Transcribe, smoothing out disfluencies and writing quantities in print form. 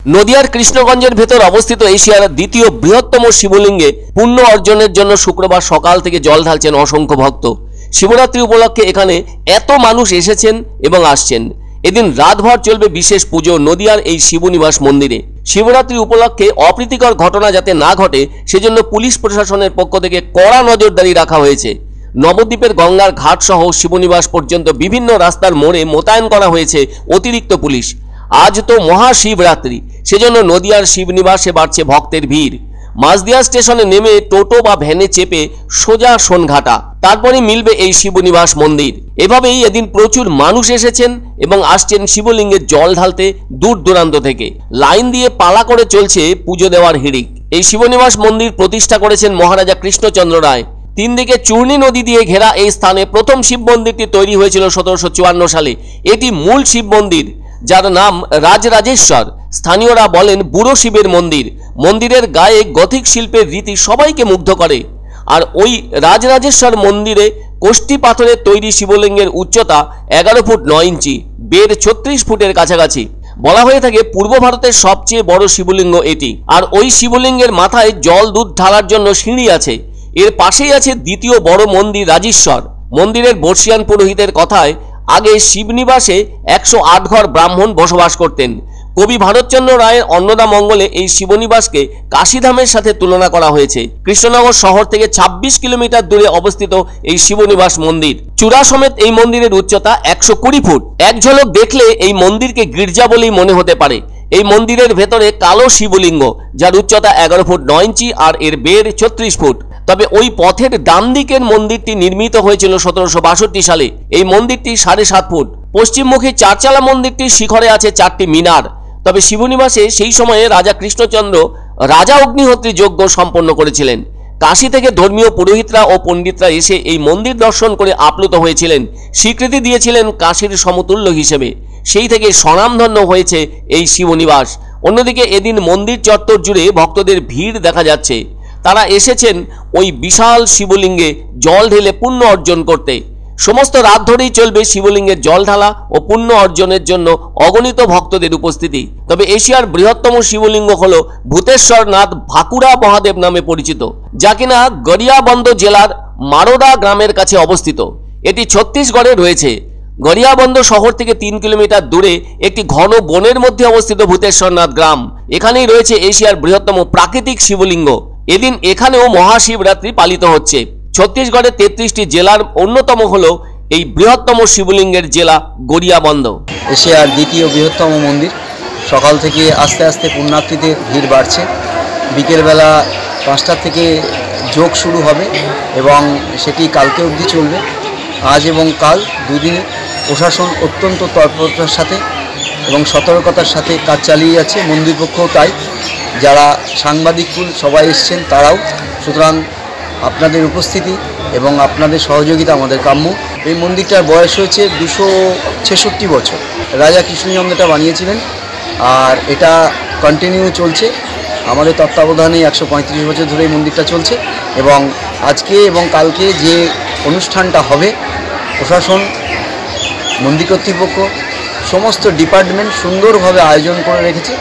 নদিয়ার কৃষ্ণগঞ্জের ভেতর অবস্থিত এশিয়ার দ্বিতীয় বৃহত্তম শিবলিঙ্গে পুণ্য অর্জনের জন্য শুক্রবার সকাল থেকে জল ঢালছেন অসংখ্য ভক্ত। শিবরাত্রি উপলক্ষে এখানে এত মানুষ এসেছেন এবং আসছেন। এদিন রাতভর চলবে বিশেষ পুজো নদিয়ার এই শিবনিবাস মন্দিরে। শিবরাত্রি উপলক্ষে অপ্রীতিকর ঘটনা যাতে না ঘটে সেজন্য পুলিশ প্রশাসনের পক্ষ থেকে কড়া নজরদারি রাখা হয়েছে। নবদ্বীপের গঙ্গার ঘাট সহ শিবনিবাস পর্যন্ত বিভিন্ন রাস্তার মোড়ে মোতায়েন করা হয়েছে অতিরিক্ত পুলিশ। আজ তো মহাশিবরাত্রি, সেজন্য নদিয়ার শিবনিবাসে বাড়ছে ভক্তের ভিড়। মাঝদিয়া স্টেশনে নেমে টোটো বা ভ্যানে চেপে সোজা সোনঘাটা, তারপরে মিলবে এই শিবনিবাস মন্দির। এভাবেই এদিন প্রচুর মানুষ এসেছেন এবং আসছেন শিবলিঙ্গে জল ঢালতে দূর দূরান্ত থেকে। লাইন দিয়ে পালা করে চলছে পুজো দেওয়ার হিড়িক। এই শিবনিবাস মন্দির প্রতিষ্ঠা করেছেন মহারাজা কৃষ্ণচন্দ্র রায়। তিন দিকে চূর্ণী নদী দিয়ে ঘেরা এই স্থানে প্রথম শিব মন্দিরটি তৈরি হয়েছিল 1754 সালে। এটি মূল শিব মন্দির, যার নাম রাজরাজেশ্বর। স্থানীয়রা বলেন বুড়ো শিবের মন্দির। মন্দিরের গায়ে গথিক শিল্পের রীতি সবাইকে মুগ্ধ করে। আর ওই রাজরাজেশ্বর মন্দিরে কোষ্টি পাথরের তৈরি শিবলিঙ্গের উচ্চতা 11 ফুট 9 ইঞ্চি, বের 36 ফুটের কাছাকাছি। বলা হয়ে থাকে পূর্ব ভারতের সবচেয়ে বড় শিবলিঙ্গ এটি। আর ওই শিবলিঙ্গের মাথায় জল দুধ ঢালার জন্য সিঁড়ি আছে। এর পাশেই আছে দ্বিতীয় বড় মন্দির রাজেশ্বর। মন্দিরের বর্ষিয়ান পুরোহিতের কথায় আগে শিবনিবাসে 108 ঘর ব্রাহ্মণ বসবাস করতেন। কবি ভারতচন্দ্র রায়ের অন্নদা মঙ্গলে এই শিবনিবাসকে কাশীধামের সাথে তুলনা করা হয়েছে। কৃষ্ণনগর শহর থেকে 26 কিলোমিটার দূরে অবস্থিত এই শিবনিবাস মন্দির। চূড়া সমেত এই মন্দিরের উচ্চতা 120 ফুট। এক ঝলক দেখলে এই মন্দিরকে গির্জা বলেই মনে হতে পারে। এই মন্দিরের ভেতরে কালো শিবলিঙ্গ, যার উচ্চতা 11 ফুট 9 ইঞ্চি আর এর বের 36 ফুট। তবে ওই পথের ডান দিকের মন্দিরটি নির্মিত হয়েছিল 1762 সালে। এই মন্দিরটি 7.5 ফুট। পশ্চিমমুখী চারচালা মন্দিরটির শিখরে আছে 4টি মিনার। তবে শিবনিবাসে সেই সময়ে রাজা কৃষ্ণচন্দ্র রাজা অগ্নিহোত্রী যজ্ঞ সম্পন্ন করেছিলেন। কাশী থেকে ধর্মীয় পুরোহিতরা ও পণ্ডিতরা এসে এই মন্দির দর্শন করে আপ্লুত হয়েছিলেন, স্বীকৃতি দিয়েছিলেন কাশীর সমতুল্য হিসেবে। সেই থেকে স্বনামধন্য হয়েছে এই শিবনিবাস। অন্যদিকে এদিন মন্দির চত্বর জুড়ে ভক্তদের ভিড় দেখা যাচ্ছে। তারা এসেছেন ওই বিশাল শিবলিঙ্গে জল ঢেলে পুণ্য অর্জন করতে। সমস্ত রাত ধরেই চলবে শিবলিঙ্গের জল ঢালা ও পুণ্য অর্জনের জন্য অগণিত ভক্তদের উপস্থিতি। তবে এশিয়ার বৃহত্তম শিবলিঙ্গ হল ভূতেশ্বরনাথ ভাকুড়া মহাদেব নামে পরিচিত, যা কিনা গড়িয়াবন্দ জেলার মারোদা গ্রামের কাছে অবস্থিত। এটি ছত্তিশগড়ে রয়েছে। গড়িয়াবন্দ শহর থেকে 3 কিলোমিটার দূরে একটি ঘন বনের মধ্যে অবস্থিত ভূতেশ্বরনাথ গ্রাম। এখানেই রয়েছে এশিয়ার বৃহত্তম প্রাকৃতিক শিবলিঙ্গ। এদিন এখানেও মহাশিবরাত্রি পালিত হচ্ছে। ছত্তিশগড়ের 33টি জেলার অন্যতম হল এই বৃহত্তম শিবলিঙ্গের জেলা গড়িয়াবন্দ। এশিয়ার দ্বিতীয় বৃহত্তম মন্দির। সকাল থেকে আস্তে আস্তে পুণ্যার্থীদের ভিড় বাড়ছে। বিকেলবেলা 5টা থেকে যোগ শুরু হবে এবং সেটি কালকে অবধি চলবে। আজ এবং কাল দুদিনে প্রশাসন অত্যন্ত তৎপরতার সাথে এবং সতর্কতার সাথে কাজ চালিয়ে যাচ্ছে। মন্দির পক্ষও তাই। যারা সাংবাদিককুল সবাই এসছেন তারাও। সুতরাং আপনাদের উপস্থিতি এবং আপনাদের সহযোগিতা আমাদের কাম্য। এই মন্দিরটার বয়স হয়েছে 266 বছর। রাজা কৃষ্ণচন্দ্র এটা বানিয়েছিলেন আর এটা কন্টিনিউ চলছে। আমাদের তত্ত্বাবধানে 135 বছর ধরে এই মন্দিরটা চলছে এবং আজকে এবং কালকে যে অনুষ্ঠানটা হবে প্রশাসন, মন্দির কর্তৃপক্ষ, সমস্ত ডিপার্টমেন্ট সুন্দরভাবে আয়োজন করে রেখেছে।